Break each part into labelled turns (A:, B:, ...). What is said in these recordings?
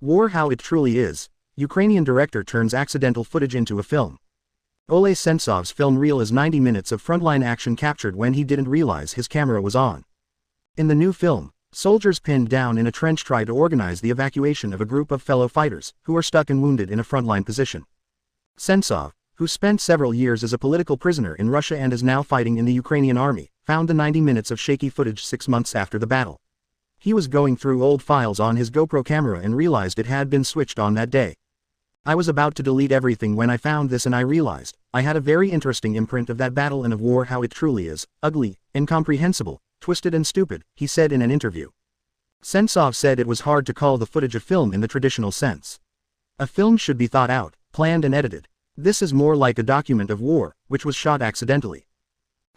A: War How It Truly Is, Ukrainian director turns accidental footage into a film. Oleh Sentsov's film reel is 90 minutes of frontline action captured when he didn't realize his camera was on. In the new film, soldiers pinned down in a trench try to organize the evacuation of a group of fellow fighters who are stuck and wounded in a frontline position. Sentsov, who spent several years as a political prisoner in Russia and is now fighting in the Ukrainian army, found the 90 minutes of shaky footage 6 months after the battle. He was going through old files on his GoPro camera and realized it had been switched on that day. I was about to delete everything when I found this and I realized I had a very interesting imprint of that battle and of war how it truly is, ugly, incomprehensible, twisted and stupid, he said in an interview. Sentsov said it was hard to call the footage a film in the traditional sense. A film should be thought out, planned and edited. This is more like a document of war, which was shot accidentally.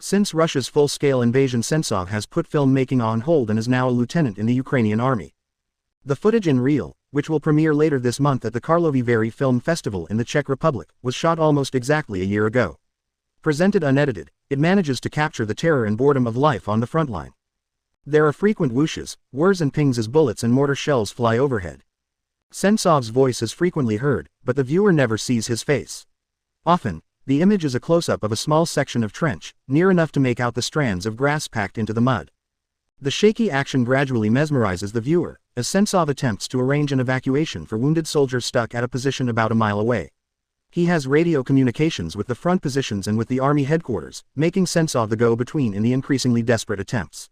A: Since Russia's full-scale invasion, Sentsov has put filmmaking on hold and is now a lieutenant in the Ukrainian army. The footage in reel, which will premiere later this month at the Karlovy Vary Film Festival in the Czech Republic, was shot almost exactly a year ago. Presented unedited, it manages to capture the terror and boredom of life on the front line. There are frequent whooshes, whirs and pings as bullets and mortar shells fly overhead. Sentsov's voice is frequently heard, but the viewer never sees his face. Often, the image is a close-up of a small section of trench, near enough to make out the strands of grass packed into the mud. The shaky action gradually mesmerizes the viewer, as Sentsov attempts to arrange an evacuation for wounded soldiers stuck at a position about a mile away. He has radio communications with the front positions and with the army headquarters, making Sentsov the go-between in the increasingly desperate attempts.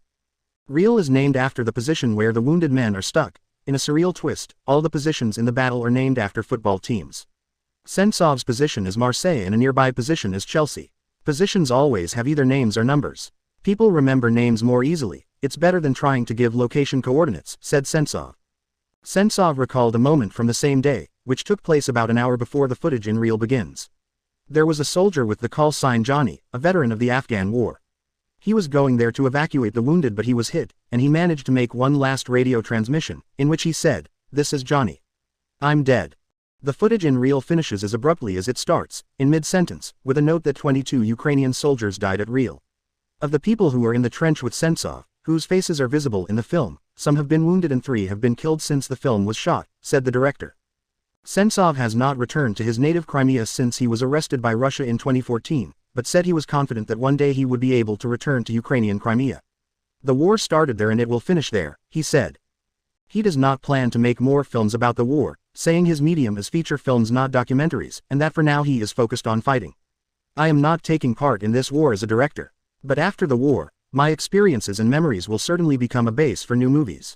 A: Reel is named after the position where the wounded men are stuck. In a surreal twist, all the positions in the battle are named after football teams. Sentsov's position is Marseille and a nearby position is Chelsea. Positions always have either names or numbers. People remember names more easily. It's better than trying to give location coordinates, said Sentsov. Sentsov recalled a moment from the same day, which took place about an hour before the footage in reel begins. There was a soldier with the call sign Johnny, a veteran of the Afghan war. He was going there to evacuate the wounded, but he was hit, and he managed to make one last radio transmission, in which he said, "This is Johnny. I'm dead." The footage in reel finishes as abruptly as it starts, in mid-sentence, with a note that 22 Ukrainian soldiers died at reel. Of the people who are in the trench with Sentsov, whose faces are visible in the film, some have been wounded and 3 have been killed since the film was shot, said the director. Sentsov has not returned to his native Crimea since he was arrested by Russia in 2014, but said he was confident that one day he would be able to return to Ukrainian Crimea. The war started there and it will finish there, he said. He does not plan to make more films about the war, saying his medium is feature films not documentaries, and that for now he is focused on fighting. I am not taking part in this war as a director. But after the war, my experiences and memories will certainly become a base for new movies.